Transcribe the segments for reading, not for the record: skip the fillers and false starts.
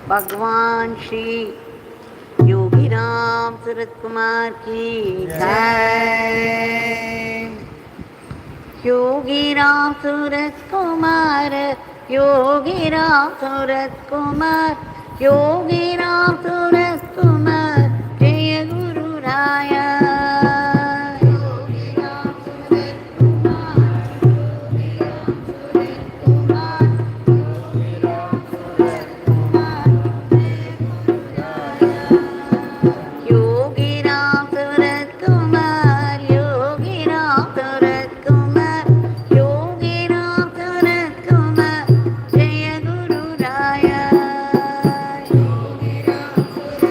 भगवान श्री योगीराम सूरत कुमार की जय। योगीराम सूरत कुमार, योगीराम सूरत कुमार, योगीराम सूरत कुमार, जय गुरु राया। योगीराम सूरत कुमार, योगीराम सूरत कुमार, योगीराम सूरत कुमार, जय गुरु राया। योगीराम सूरत कुमार, योगीराम सूरत कुमार, योगीराम सूरत कुमार, जय गुरु राया। योगीराम सूरत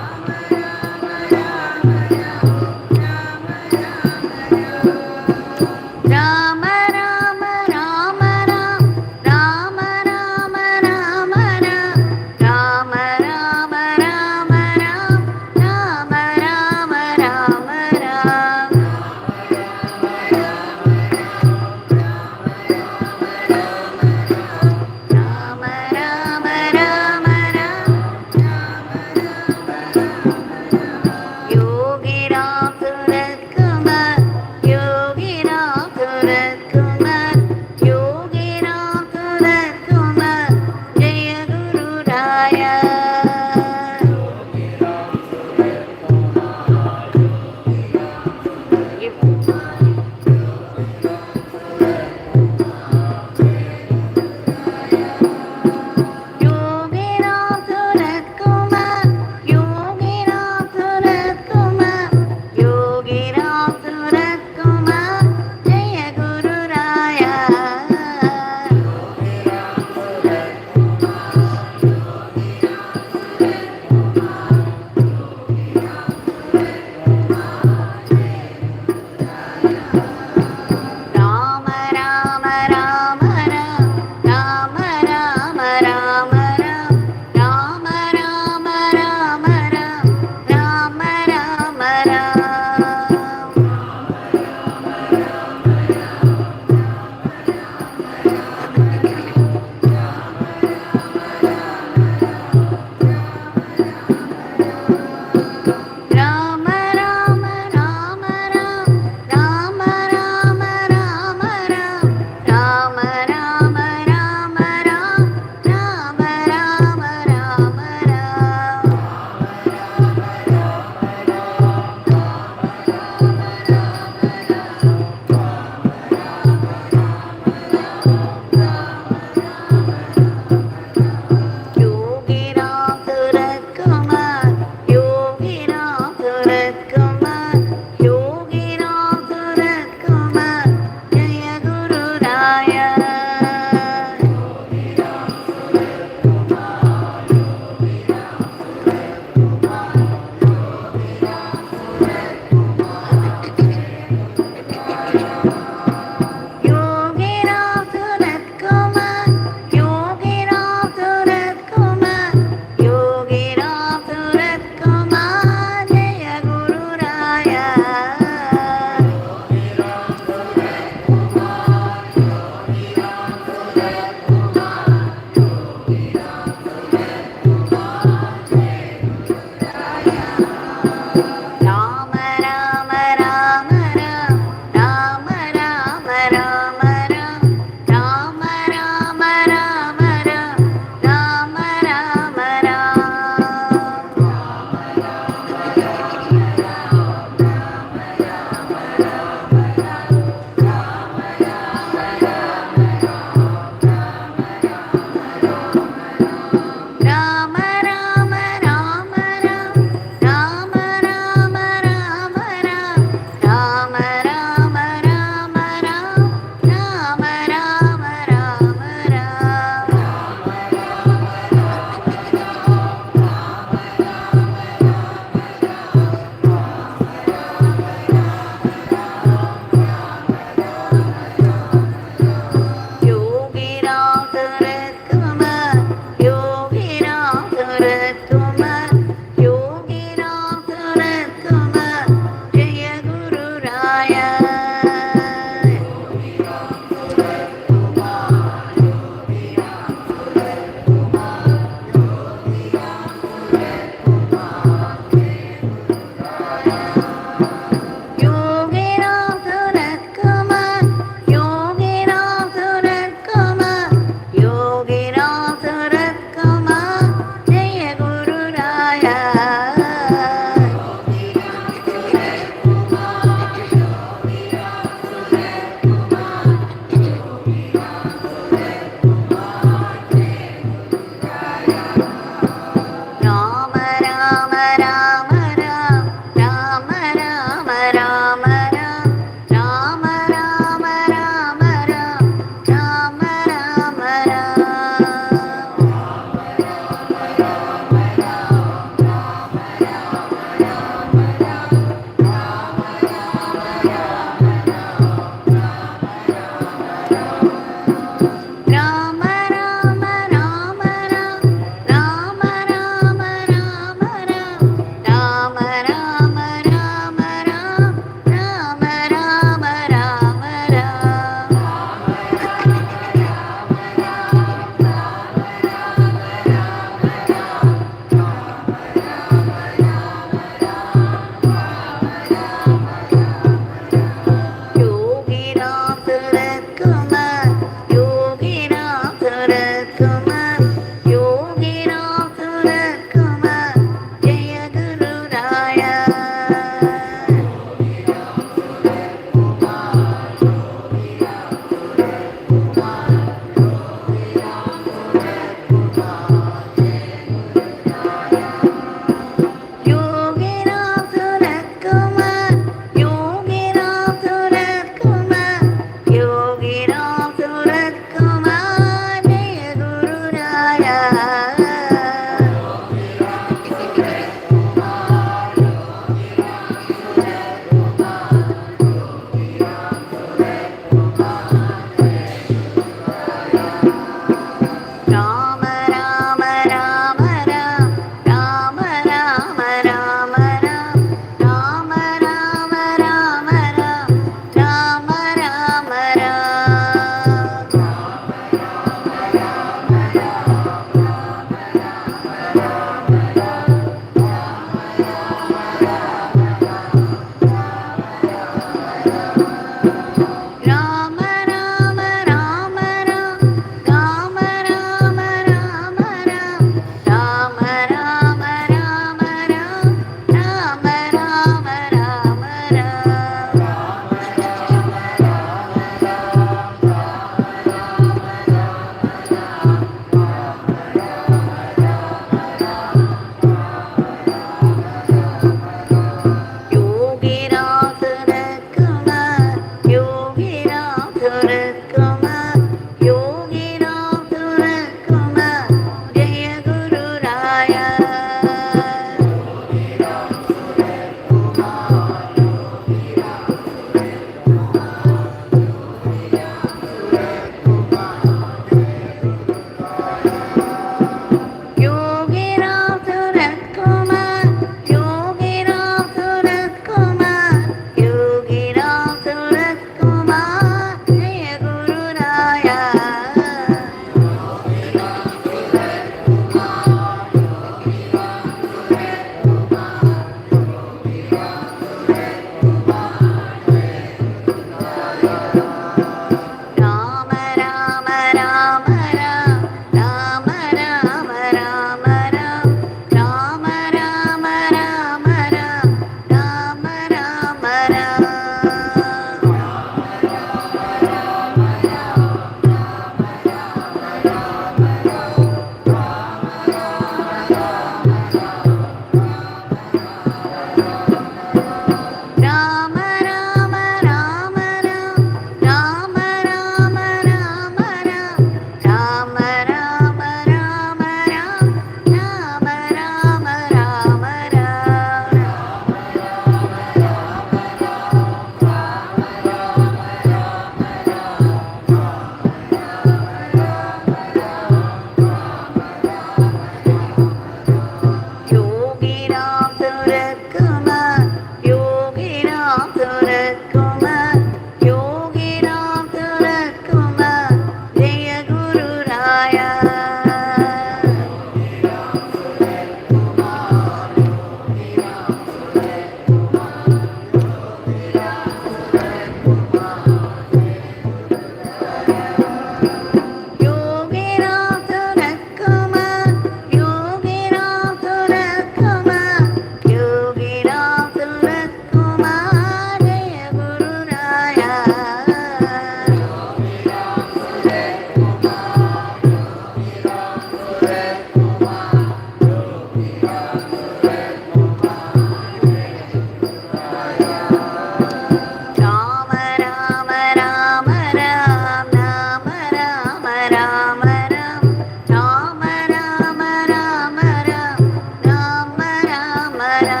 Rama Ram Rama Rama Rama Ram Rama Rama Ram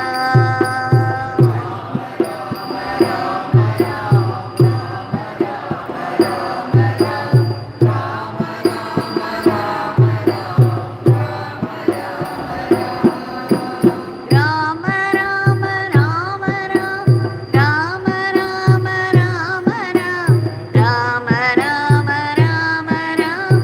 Rama Rama Rama Ram Rama Rama Rama Ram Rama Rama Rama Ram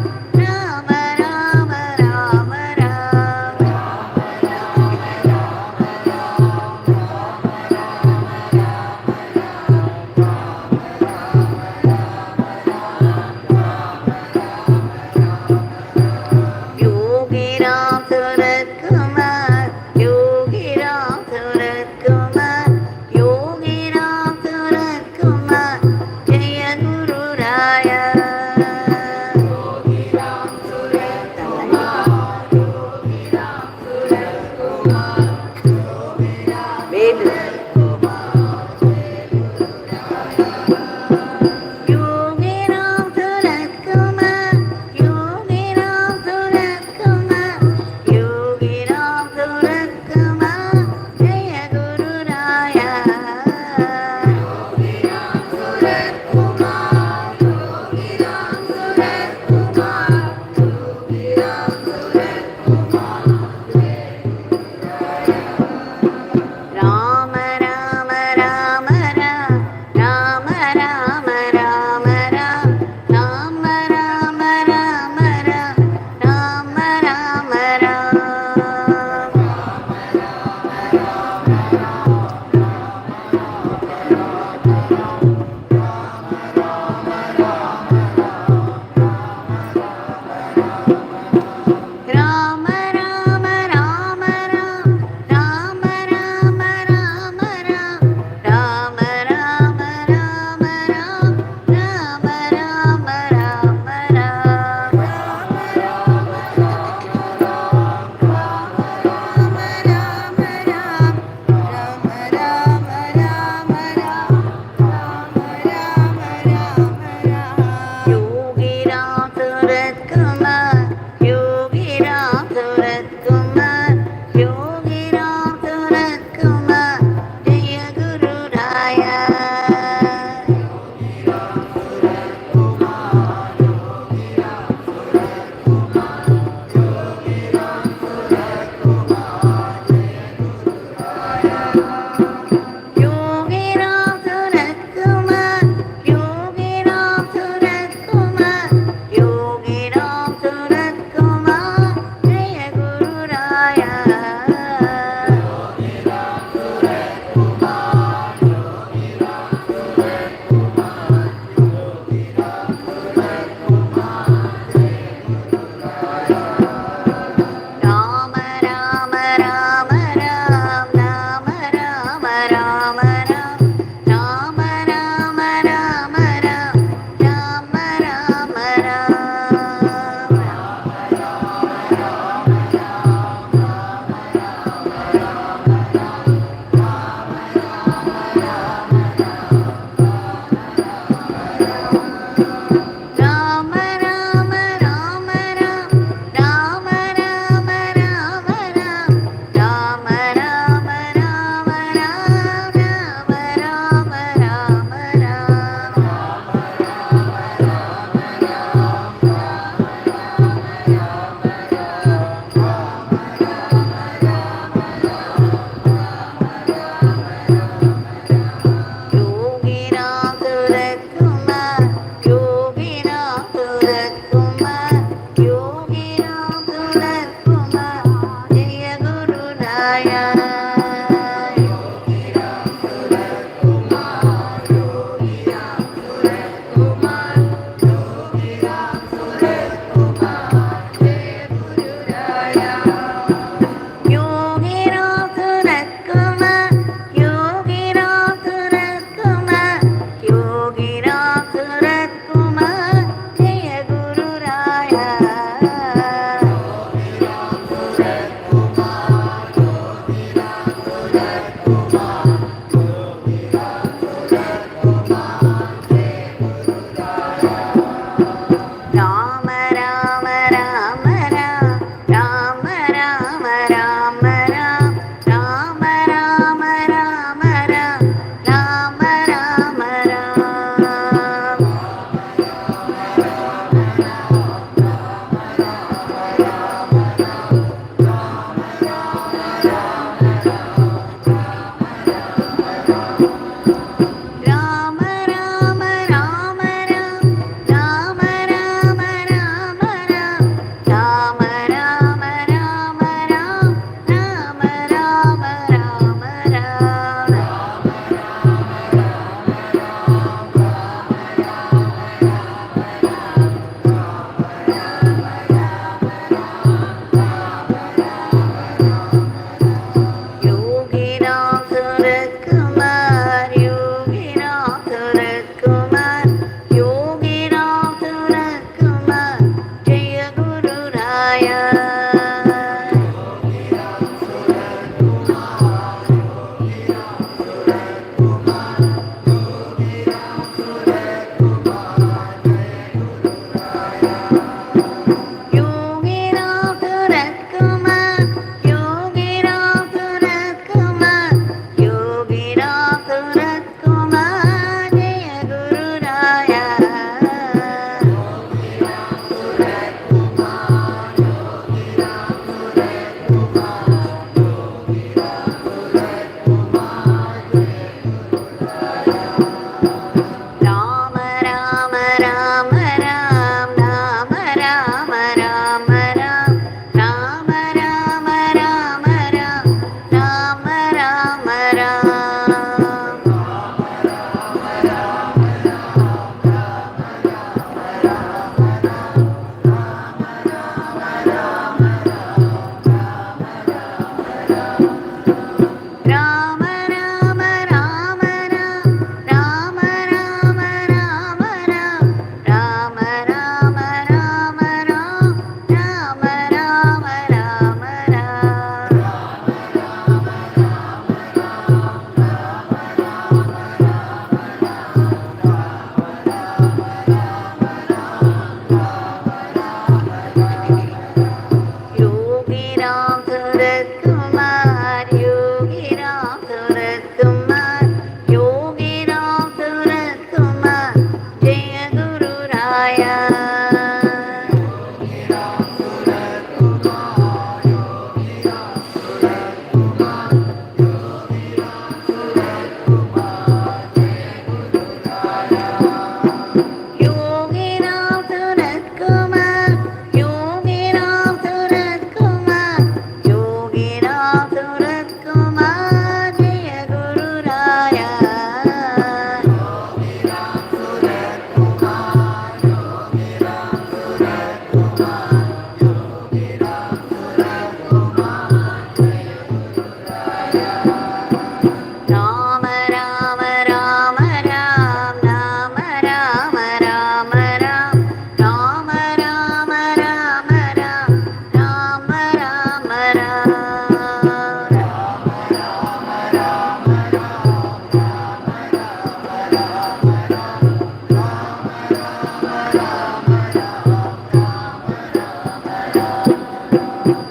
Rama Rama Rama Ram Rama Rama Rama Ram Rama Rama Rama Ram Rama Rama Ram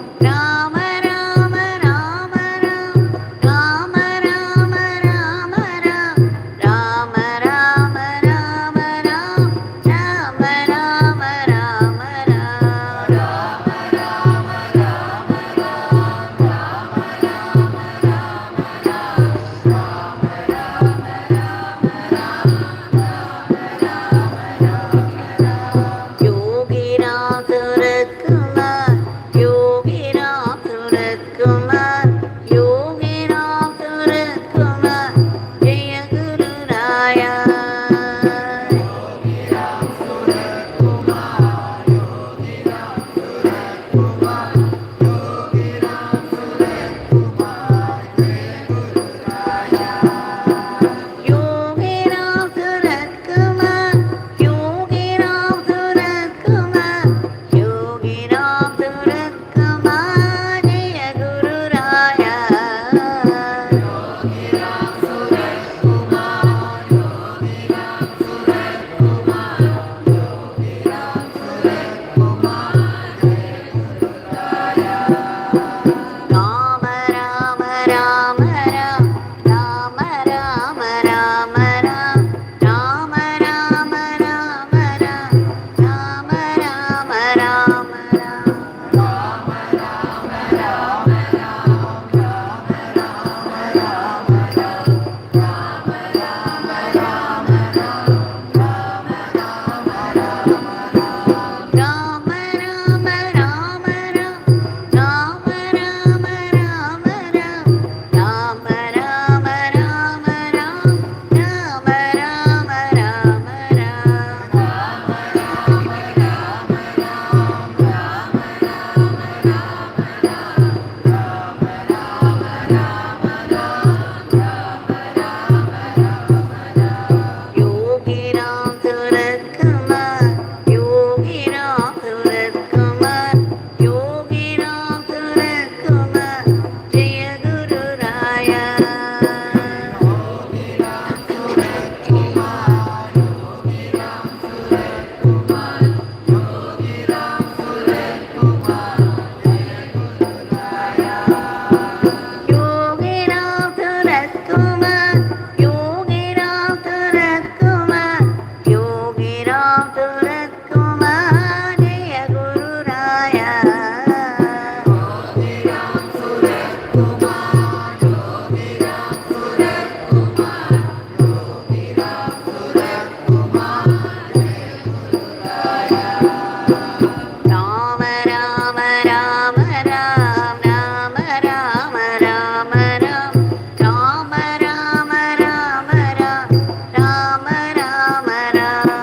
Rama Rama Rama Ram Rama Rama Rama Ram Rama Rama Rama Ram Rama Rama Rama Ram Yogiram Surat Kumar Yogiram Surat Kumar Yogiram Surat Kumar Jaya Guru Raya Yogiram Surat Kumar Yogiram Surat Kumar Yogiram Surat Kumar Jaya Guru Raya Rama Rama Rama Ram Rama Rama Rama Ram Rama Rama Rama Ram Rama Rama Rama Ram Rama Rama Rama Ram Rama Rama Rama Ram Rama Rama Rama Ram Rama Rama Rama Ram Yogiram Surat Kumar Yogiram Surat Kumar Yogiram Surat Kumar Jaya Guru Raya Yogiram Surat Kumar Yogiram Surat Kumar Yogiram Surat Kumar Jaya Guru Raya Rama Rama Rama Ram Rama Rama Rama Ram Rama Rama Rama Ram Rama Rama Ram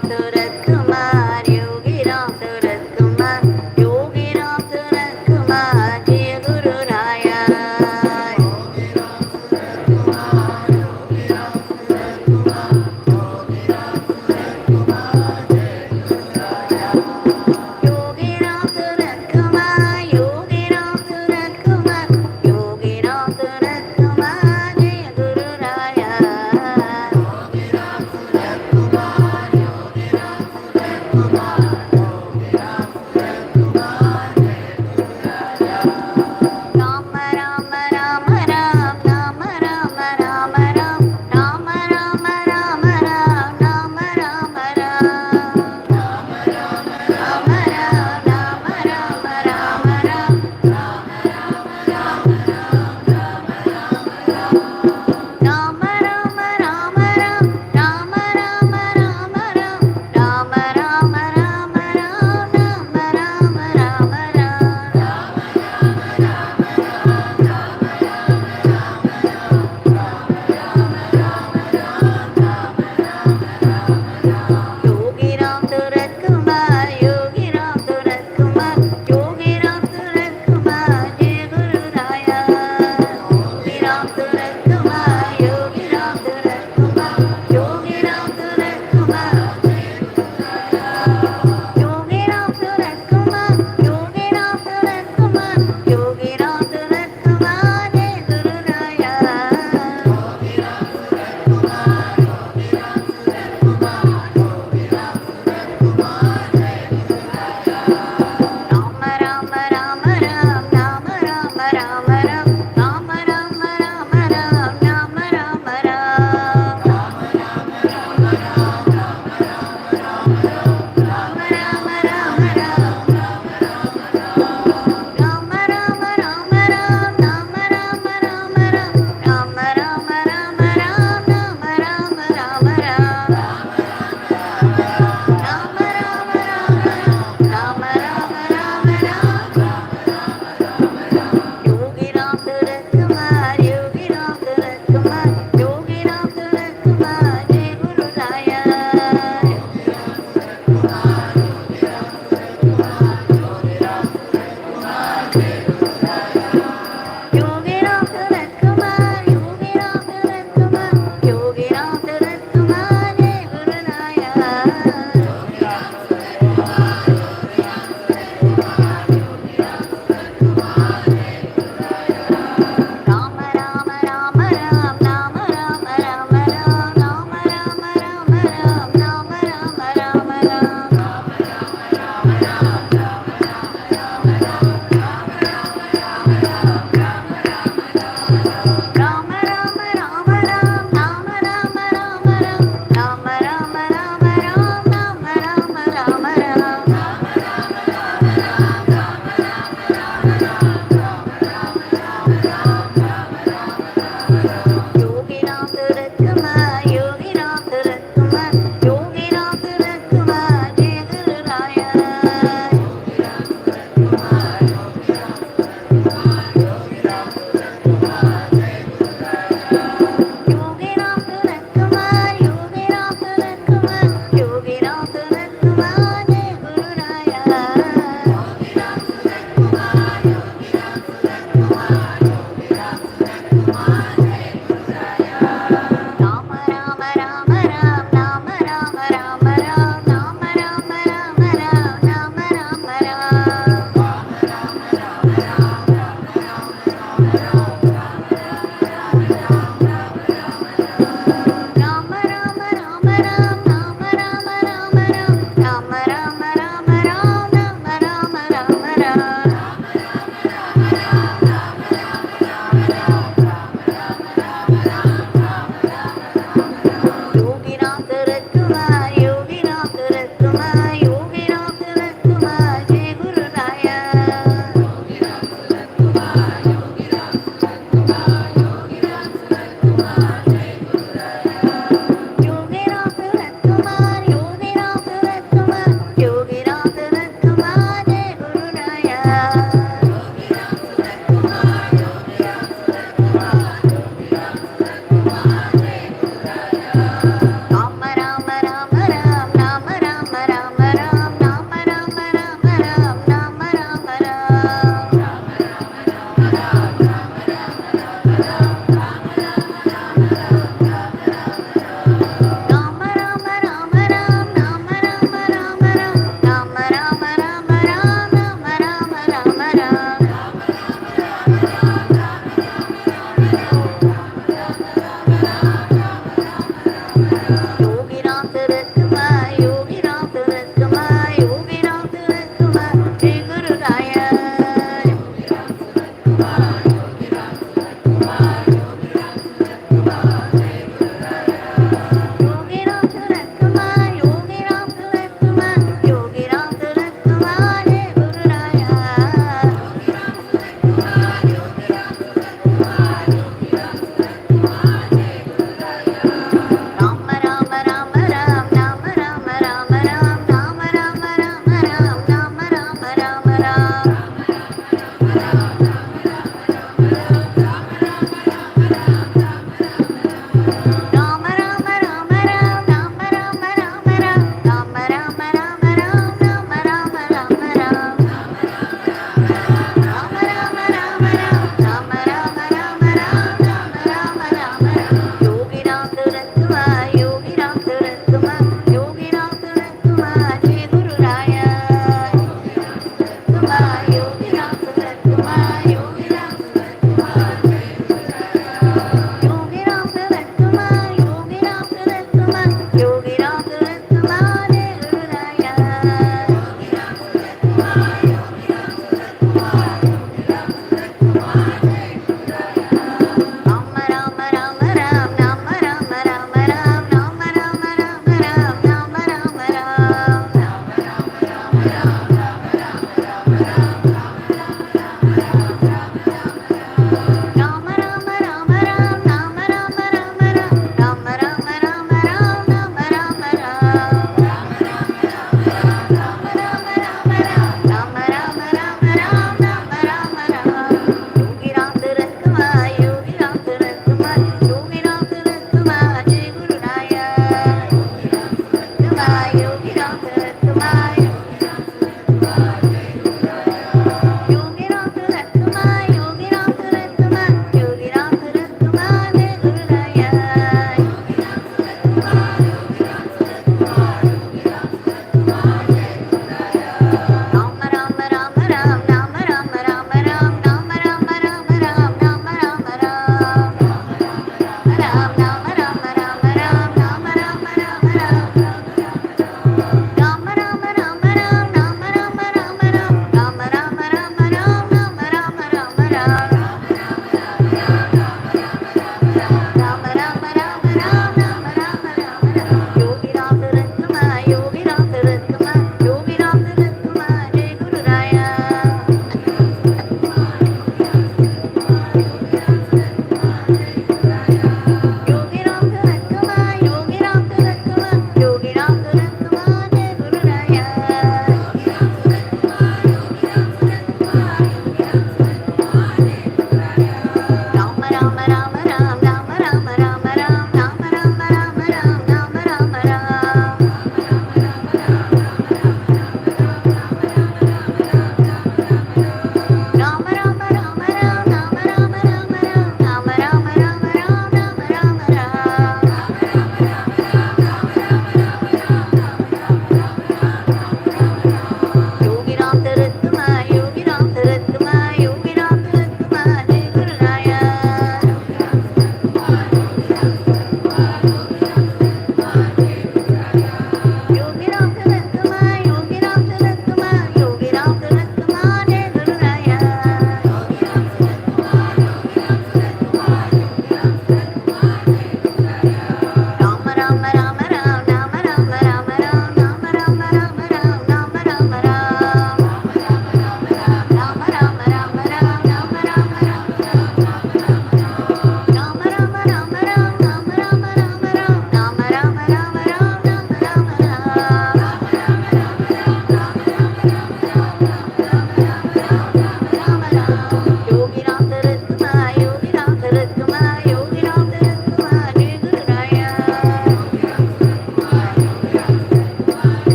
Ram Surat Kumar, Yogi Ram Surat Kumar, Yogi Ram Surat Kumar, Jai Guru Raya. Yogi Ram Surat Kumar, Yogi Ram Surat Kumar, Yogi Ram Surat Kumar, Jai Guru Raya.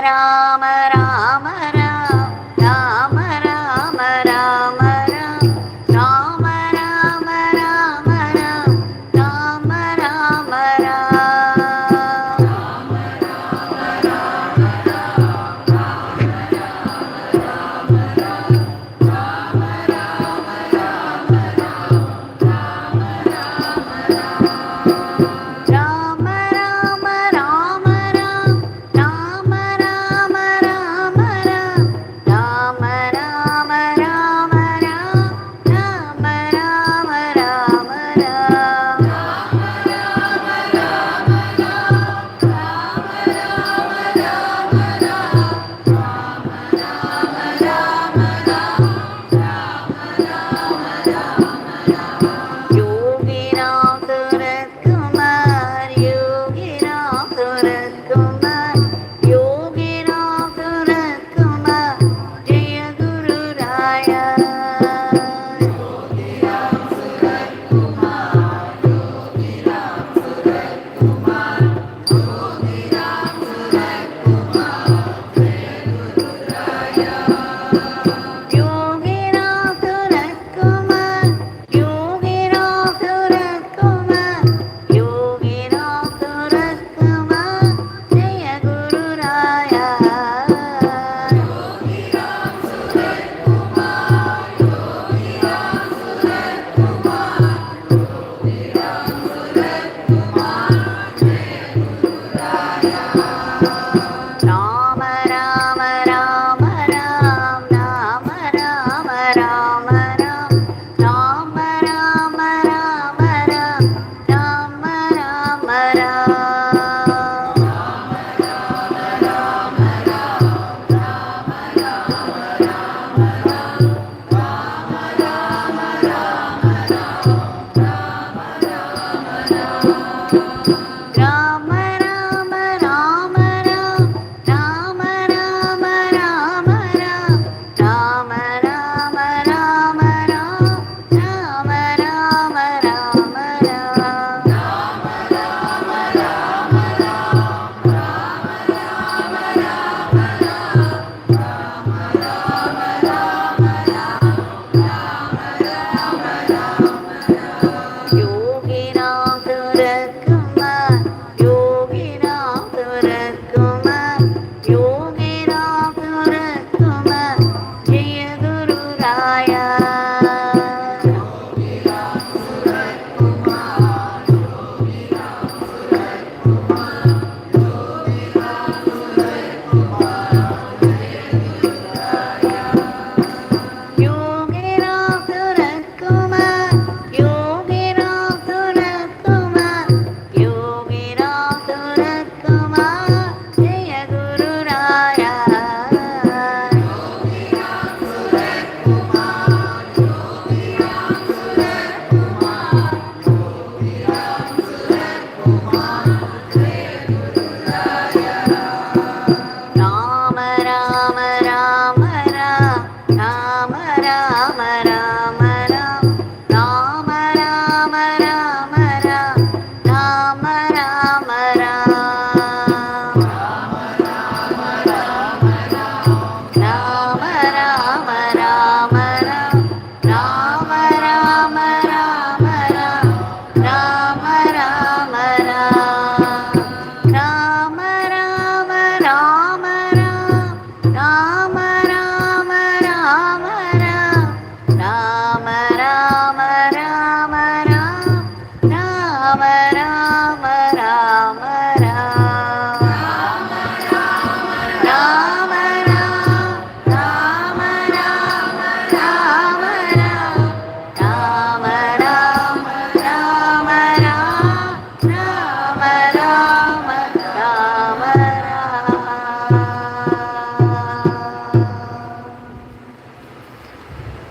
Rama Rama Rama Rama Rama Rama Rama Rama Rama Rama Rama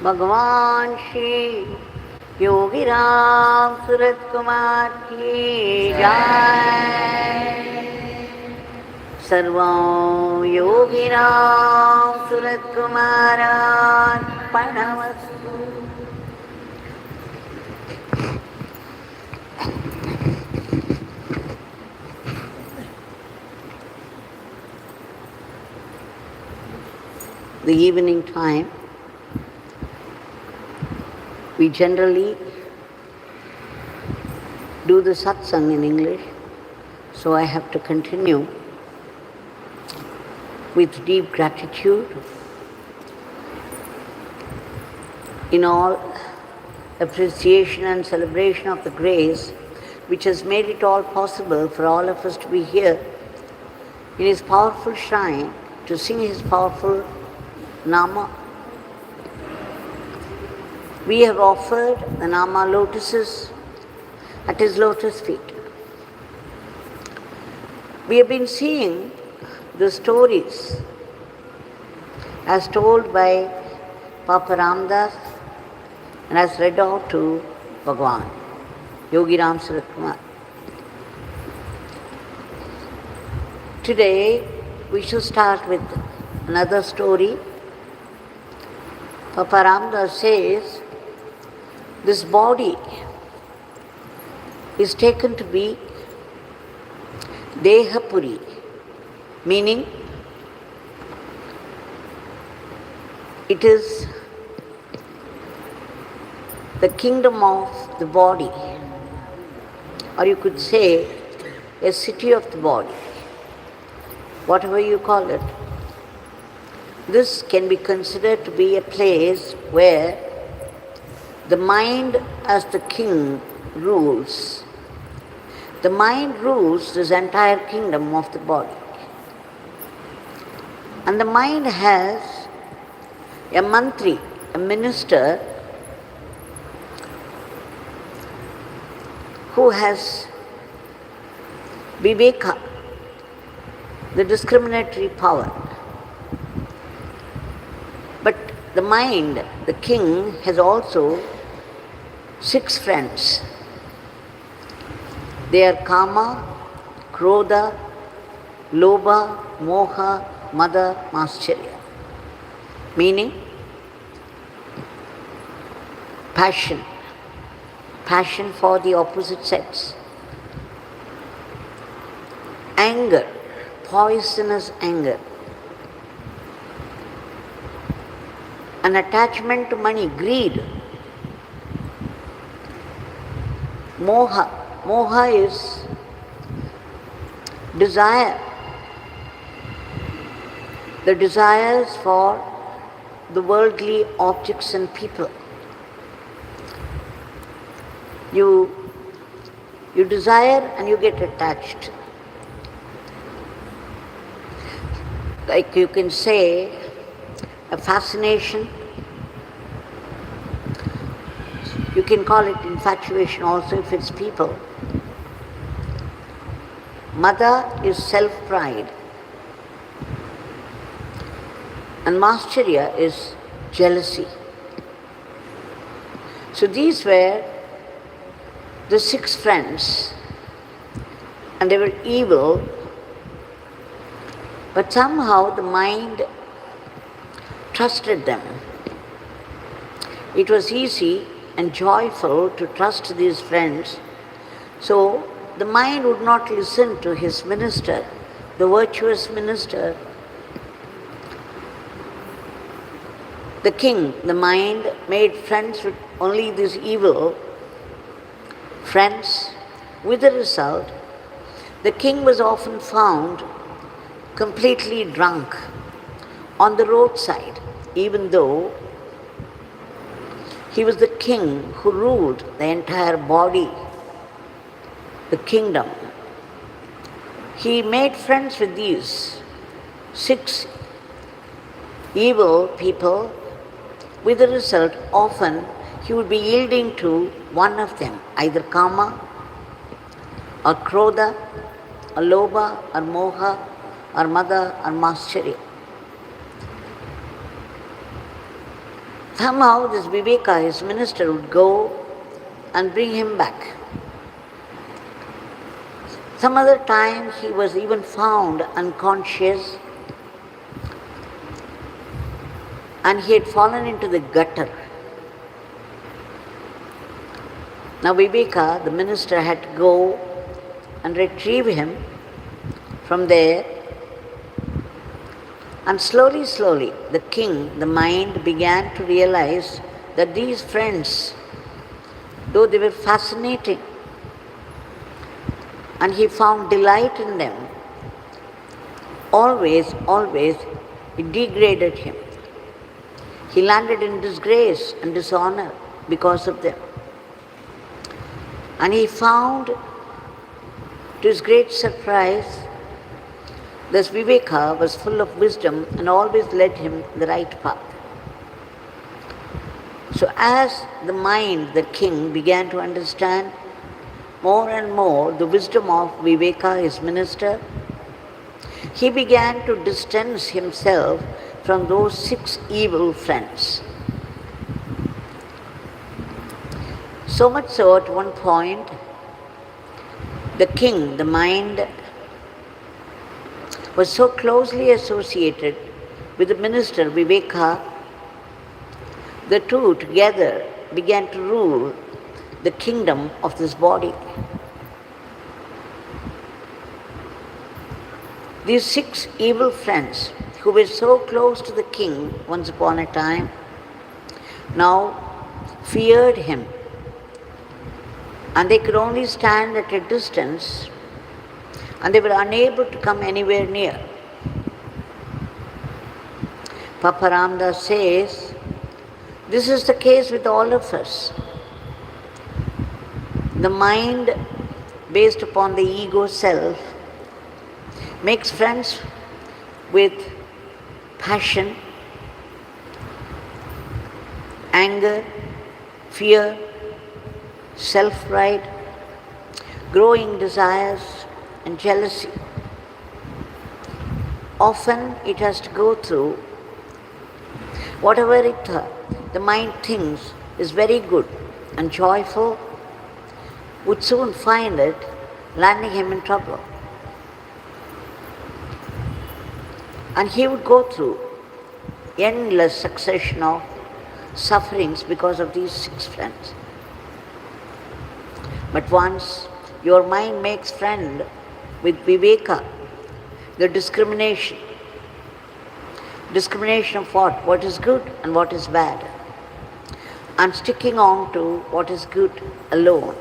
भगवान श्री योगीराम सूरत कुमार की जय। सर्वं योगीराम सूरत कुमारार्पणमस्तु। the evening time. We generally do the satsang in English, so I have to continue with deep gratitude in all appreciation and celebration of the grace which has made it all possible for all of us to be here in His powerful shrine to sing His powerful Nama. We have offered the Nama lotuses at His lotus feet. We have been seeing the stories as told by Papa Ramdas and as read out to Bhagavan, Yogi Ram Sarat Kumar. Today we shall start with another story. Papa Ramdas says, this body is taken to be Dehapuri, meaning it is the kingdom of the body, or you could say a city of the body, whatever you call it. This can be considered to be a place where the mind as the king rules. The mind rules this entire kingdom of the body. And the mind has a mantri, a minister, who has viveka, the discriminatory power. But the mind, the king, has also 6 friends. They are Kama, Krodha, Lobha, Moha, Mada, Mascharya. Meaning passion. Passion for the opposite sex. Anger, poisonous anger. An attachment to money, greed. Moha. Moha is desire. The desires for the worldly objects and people. You desire and you get attached. Like you can say, a fascination. You can call it infatuation also if it's people. Mada is self-pride. And Mascharya is jealousy. So these were the 6 friends, and they were evil, but somehow the mind trusted them. It was easy and joyful to trust these friends, so the mind would not listen to his minister, the virtuous minister. The king, the mind, made friends with only these evil friends, with the result, the king was often found completely drunk on the roadside, even though he was the king who ruled the entire body, the kingdom. He made friends with these 6 evil people. With the result, often he would be yielding to one of them, either Kama, or Krodha, or Lobha, or Moha, or Mada, or Mascharya. Somehow this Viveka, his minister, would go and bring him back. Some other time he was even found unconscious and he had fallen into the gutter. Now Viveka, the minister, had to go and retrieve him from there And slowly, slowly, the king, the mind began to realize that these friends, though they were fascinating, and he found delight in them, always, always, it degraded him. He landed in disgrace and dishonor because of them. And he found, to his great surprise, this Viveka was full of wisdom and always led him the right path. So as the mind, the king, began to understand more and more the wisdom of Viveka, his minister, he began to distance himself from those 6 evil friends. So much so, at one point, the king, the mind, was so closely associated with the minister Viveka, the two together began to rule the kingdom of this body. These 6 evil friends who were so close to the king once upon a time now feared him, and they could only stand at a distance, and they were unable to come anywhere near. Papa Ramdas says, this is the case with all of us. The mind, based upon the ego self, makes friends with passion, anger, fear, self-pride, growing desires, and jealousy. Often it has to go through whatever the mind thinks is very good and joyful, would soon find it landing him in trouble. And he would go through endless succession of sufferings because of these 6 friends. But once your mind makes friend with Viveka, the discrimination of what is good and what is bad, and sticking on to what is good alone,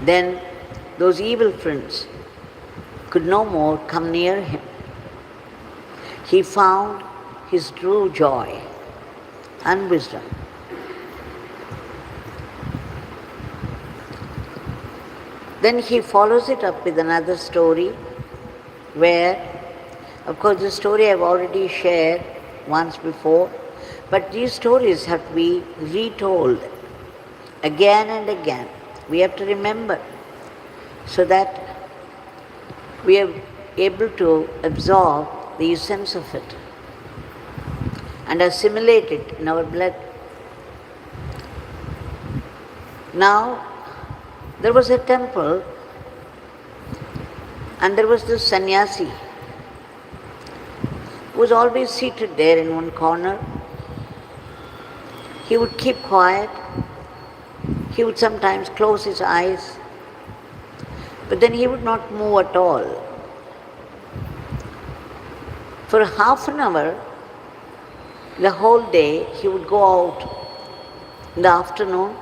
then those evil friends could no more come near him. He found his true joy and wisdom. Then he follows it up with another story where, of course, the story I've already shared once before, but these stories have to be retold again and again. We have to remember so that we are able to absorb the essence of it and assimilate it in our blood. Now, there was a temple and there was this sannyasi who was always seated there in one corner. He would keep quiet. He would sometimes close his eyes, but then he would not move at all. For half an hour, the whole day, he would go out in the afternoon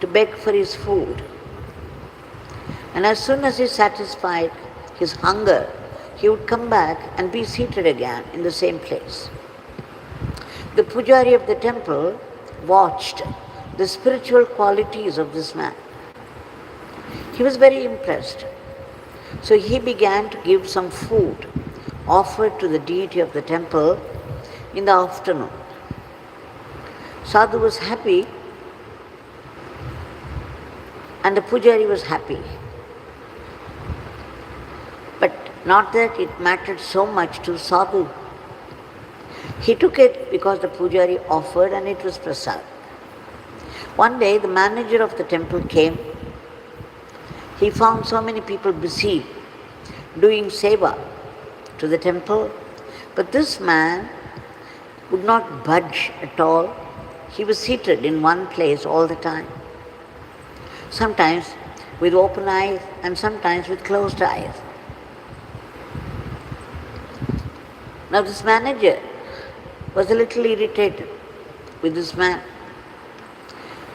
to beg for his food. And as soon as he satisfied his hunger, he would come back and be seated again in the same place. The pujari of the temple watched the spiritual qualities of this man. He was very impressed. So he began to give some food offered to the deity of the temple in the afternoon. Sadhu was happy and the pujari was happy. But not that it mattered so much to Sadhu. He took it because the pujari offered and it was prasad. One day the manager of the temple came. He found so many people busy doing seva to the temple, but this man would not budge at all. He was seated in one place all the time, sometimes with open eyes and sometimes with closed eyes. Now this manager was a little irritated with this man.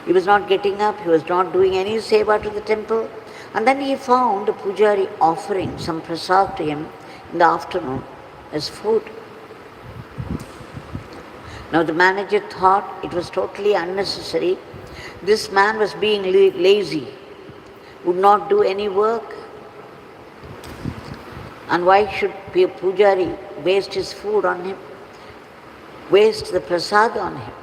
He was not getting up, he was not doing any seva to the temple. And then he found the pujari offering some prasad to him in the afternoon as food. Now the manager thought it was totally unnecessary. This man was being lazy, would not do any work. And why should pujari waste his food on him, waste the prasad on him?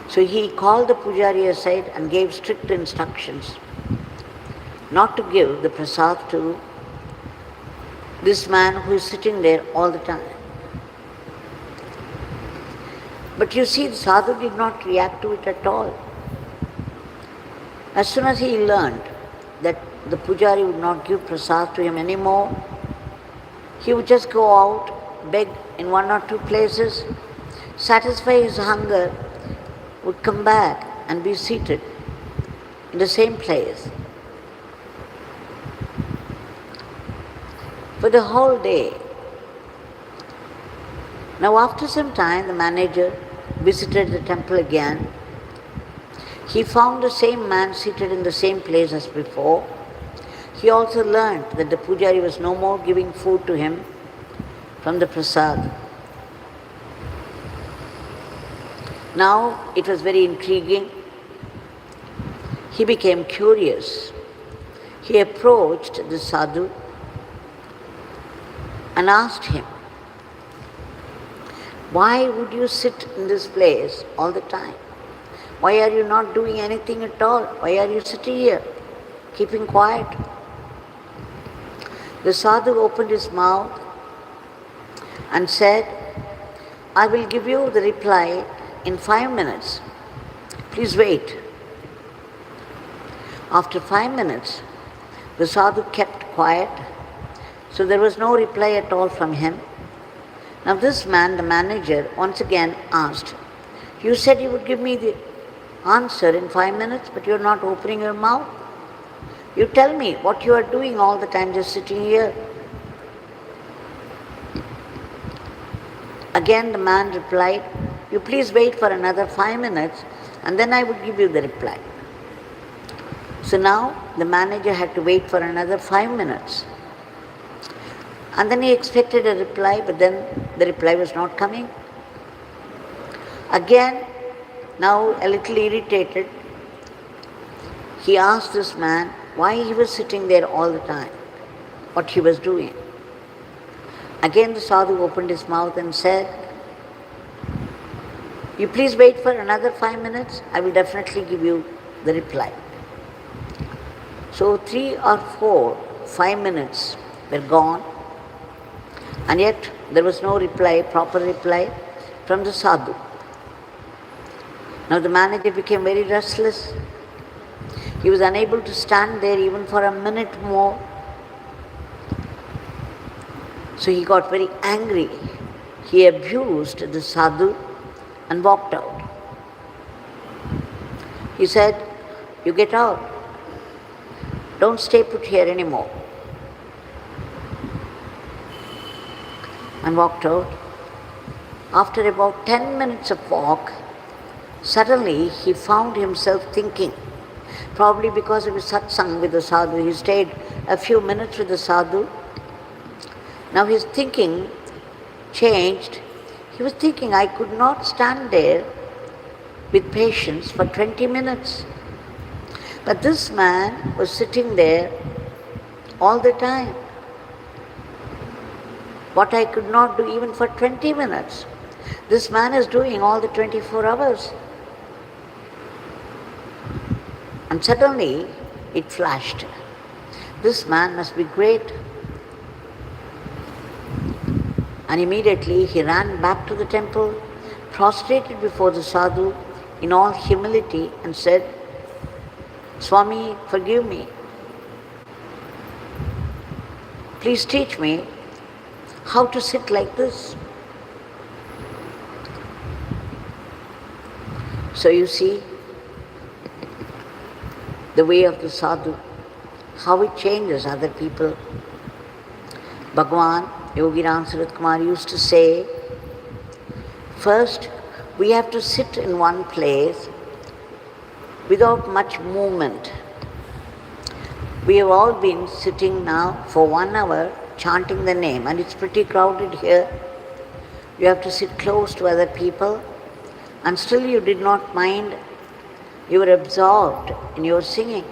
So he called the pujari aside and gave strict instructions not to give the prasad to this man who is sitting there all the time. But you see, the sadhu did not react to it at all. As soon as he learned that the pujari would not give prasad to him anymore, he would just go out, beg in one or two places, satisfy his hunger, would come back and be seated in the same place for the whole day. Now after some time, the manager visited the temple again. He found the same man seated in the same place as before. He also learned that the pujari was no more giving food to him from the prasad. Now it was very intriguing. He became curious. He approached the sadhu and asked him, "Why would you sit in this place all the time? Why are you not doing anything at all? Why are you sitting here, keeping quiet?" The sadhu opened his mouth and said, "I will give you the reply in 5 minutes. Please wait." After 5 minutes, the sadhu kept quiet, so there was no reply at all from him. Now this man, the manager, once again asked, "You said you would give me the answer in 5 minutes, but you are not opening your mouth. You tell me what you are doing all the time just sitting here." Again the man replied, "You please wait for another 5 minutes and then I would give you the reply." So now the manager had to wait for another 5 minutes. And then he expected a reply, but then the reply was not coming. Again, now a little irritated, he asked this man why he was sitting there all the time, what he was doing. Again the sadhu opened his mouth and said, "You please wait for another 5 minutes, I will definitely give you the reply." So 3 or 4, 5 minutes were gone, and yet there was no reply, proper reply from the sadhu. Now the manager became very restless. He was unable to stand there even for a minute more. So he got very angry. He abused the sadhu and walked out. He said, "You get out. Don't stay put here anymore." And walked out. After about 10 minutes of walk, suddenly he found himself thinking, probably because of his satsang with the sadhu. He stayed a few minutes with the sadhu. Now his thinking changed. He was thinking, I could not stand there with patience for 20 minutes. But this man was sitting there all the time. What I could not do even for 20 minutes, this man is doing all the 24 hours. And suddenly it flashed. This man must be great. And immediately he ran back to the temple, prostrated before the sadhu in all humility and said, "Swami, forgive me. Please teach me how to sit like this." So you see the way of the sadhu, how it changes other people. Bhagavan Yogi Ram Surat Kumar used to say, first we have to sit in one place without much movement. We have all been sitting now for 1 hour chanting the name, and it's pretty crowded here. You have to sit close to other people, and still you did not mind. You were absorbed in your singing.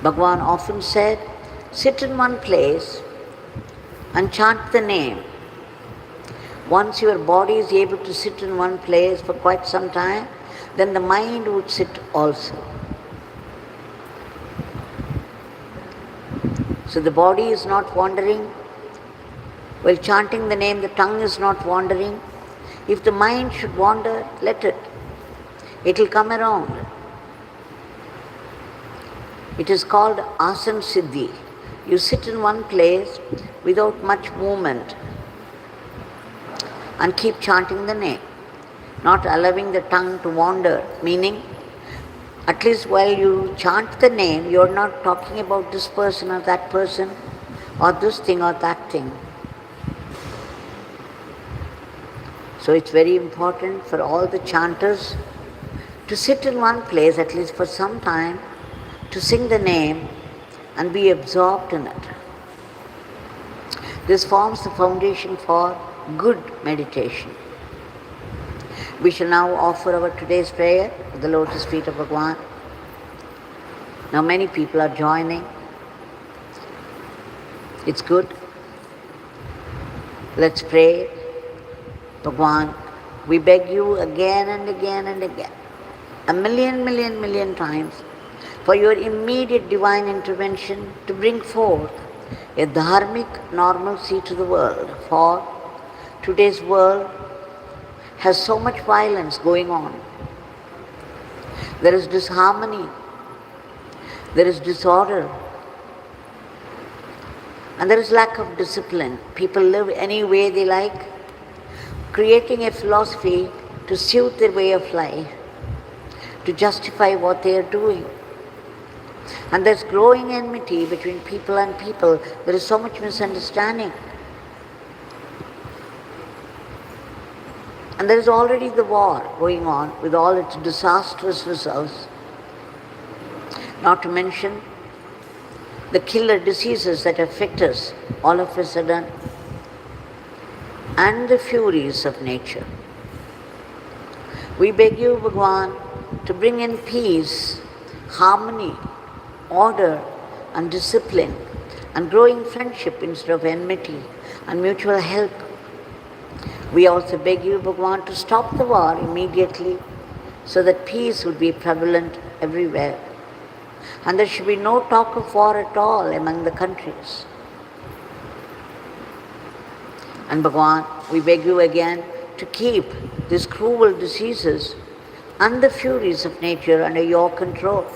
Bhagavan often said, sit in one place and chant the name. Once your body is able to sit in one place for quite some time, then the mind would sit also. So the body is not wandering. While chanting the name, the tongue is not wandering. If the mind should wander, let it. It will come around. It is called Asan Siddhi. You sit in one place without much movement and keep chanting the name, not allowing the tongue to wander, meaning at least while you chant the name, you are not talking about this person or that person or this thing or that thing. So it's very important for all the chanters to sit in one place at least for some time, to sing the name and be absorbed in it. This forms the foundation for good meditation. We shall now offer our today's prayer at the lotus feet of Bhagavan. Now many people are joining. It's good. Let's pray. Bhagavan, we beg you again and again and again, a million times, for your immediate divine intervention to bring forth a dharmic normalcy to the world. For today's world has so much violence going on. There is disharmony, there is disorder, and there is lack of discipline. People live any way they like, creating a philosophy to suit their way of life, to justify what they are doing. And there's growing enmity between people and people. There is so much misunderstanding. And there is already the war going on with all its disastrous results. Not to mention the killer diseases that affect us all of a sudden, and the furies of nature. We beg you, Bhagavan, to bring in peace, harmony, order and discipline, and growing friendship instead of enmity, and mutual help. We also beg you, Bhagavan, to stop the war immediately so that peace will be prevalent everywhere. And there should be no talk of war at all among the countries. And Bhagavan, we beg you again to keep these cruel diseases and the furies of nature under your control.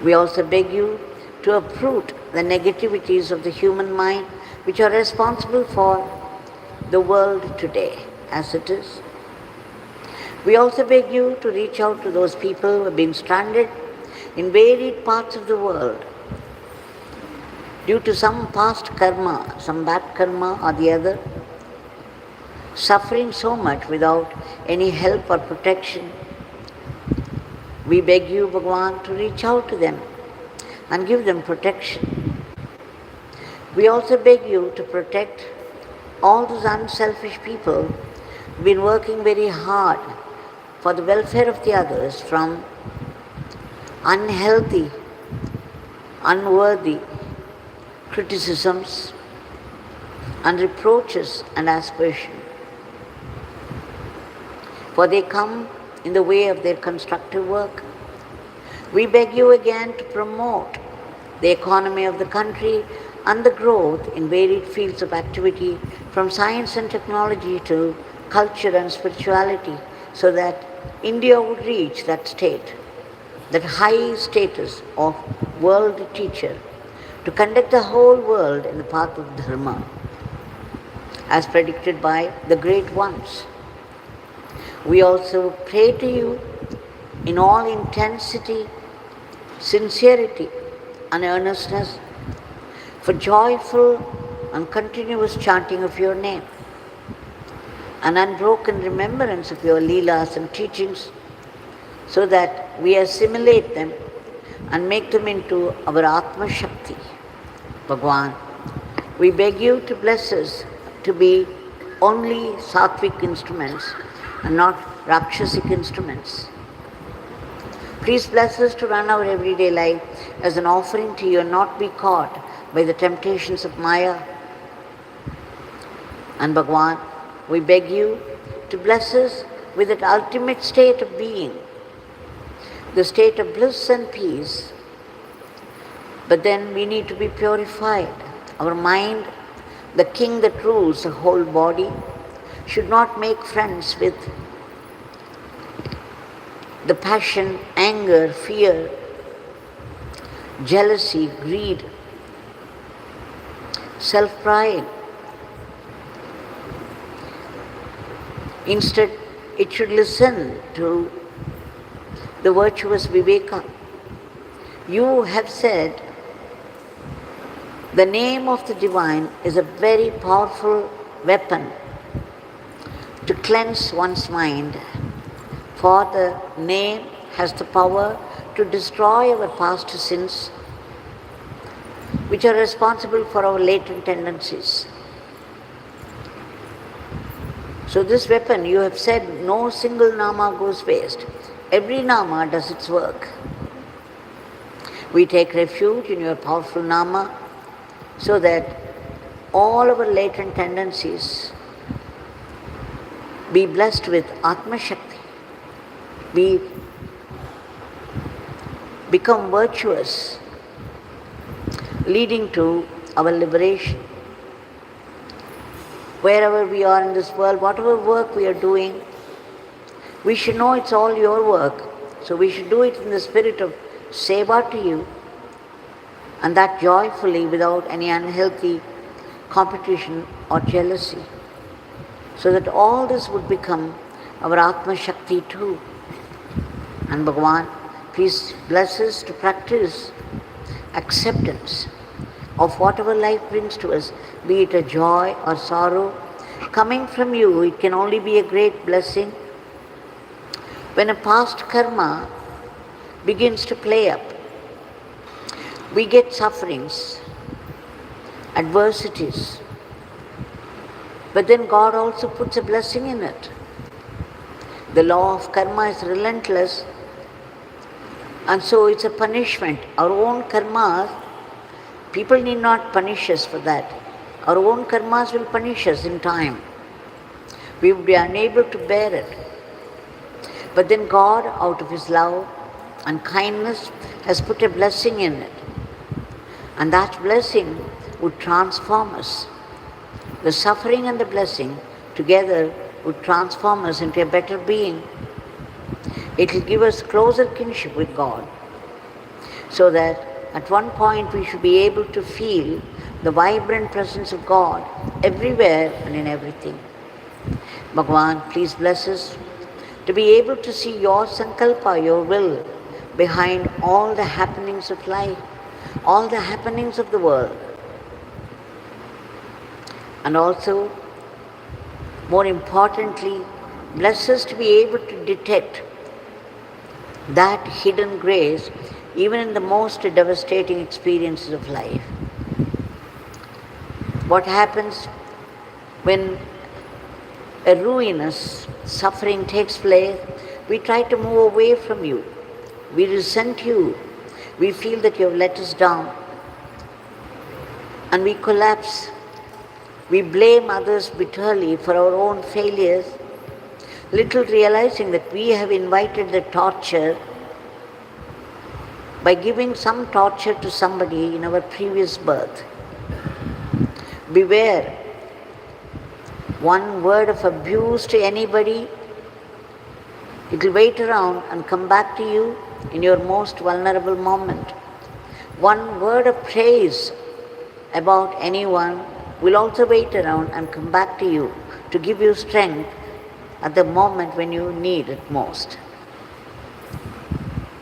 We also beg you to uproot the negativities of the human mind which are responsible for the world today as it is. We also beg you to reach out to those people who have been stranded in varied parts of the world due to some past karma, some bad karma or the other, suffering so much without any help or protection. We beg you, Bhagavan, to reach out to them and give them protection. We also beg you to protect all those unselfish people who have been working very hard for the welfare of the others from unhealthy, unworthy criticisms and reproaches and aspersion. For they come in the way of their constructive work. We beg you again to promote the economy of the country and the growth in varied fields of activity, from science and technology to culture and spirituality, so that India would reach that state, that high status of world teacher, to conduct the whole world in the path of dharma, as predicted by the great ones. We also pray to you in all intensity, sincerity and earnestness for joyful and continuous chanting of your name, an unbroken remembrance of your leelas and teachings, so that we assimilate them and make them into our Atma Shakti. Bhagwan, we beg you to bless us to be only sattvic instruments and not rakshasic instruments. Please bless us to run our everyday life as an offering to you and not be caught by the temptations of Maya. And Bhagwan, we beg you to bless us with that ultimate state of being, the state of bliss and peace. But then we need to be purified. Our mind, the king that rules the whole body, should not make friends with the passion, anger, fear, jealousy, greed, self-pride. Instead, it should listen to the virtuous Viveka. You have said the name of the divine is a very powerful weapon to cleanse one's mind, for the name has the power to destroy our past sins, which are responsible for our latent tendencies. So this weapon, you have said, no single nama goes waste. Every nama does its work. We take refuge in your powerful nama so that all our latent tendencies be blessed with Atma Shakti, become virtuous, leading to our liberation. Wherever we are in this world, whatever work we are doing, we should know it's all your work. So we should do it in the spirit of seva to you, and that joyfully without any unhealthy competition or jealousy, so that all this would become our Atma Shakti too. And Bhagavan, please bless us to practice acceptance of whatever life brings to us, be it a joy or sorrow. Coming from you, it can only be a great blessing. When a past karma begins to play up, we get sufferings, adversities, but then God also puts a blessing in it. The law of karma is relentless, and so it's a punishment. Our own karmas, people need not punish us for that. Our own karmas will punish us in time. We will be unable to bear it. But then God, out of His love and kindness, has put a blessing in it. And that blessing would transform us. The suffering and the blessing together would transform us into a better being. It will give us closer kinship with God, so that at one point we should be able to feel the vibrant presence of God everywhere and in everything. Bhagavan, please bless us to be able to see your sankalpa, your will, behind all the happenings of life, all the happenings of the world. And also, more importantly, bless us to be able to detect that hidden grace even in the most devastating experiences of life. What happens when a ruinous suffering takes place? We try to move away from you. We resent you. We feel that you have let us down. And we collapse. We blame others bitterly for our own failures, little realizing that we have invited the torture by giving some torture to somebody in our previous birth. Beware. One word of abuse to anybody, it will wait around and come back to you in your most vulnerable moment. One word of praise about anyone will also wait around and come back to you to give you strength at the moment when you need it most.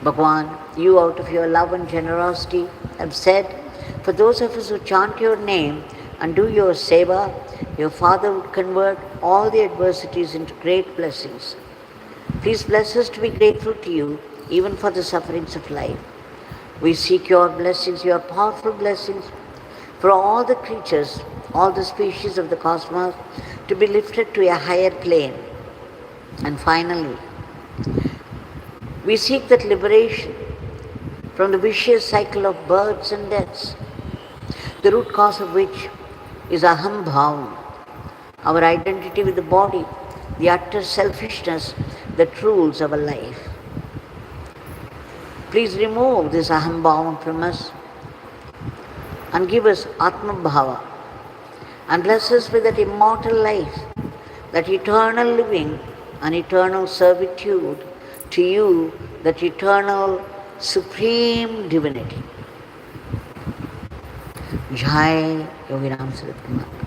Bhagavan, you out of your love and generosity have said For those of us who chant your name and do your seva, your Father would convert all the adversities into great blessings. Please bless us to be grateful to you, even for the sufferings of life. We seek your blessings, your powerful blessings, for all the creatures, all the species of the cosmos to be lifted to a higher plane. And finally, we seek that liberation from the vicious cycle of births and deaths, the root cause of which is aham bhavam, our identity with the body, the utter selfishness that rules our life. Please remove this aham bhavam from us and give us atma bhava and bless us with that immortal life, that eternal living and eternal servitude to you, that eternal supreme divinity. Jai Yogi Ram Sarat Kumar.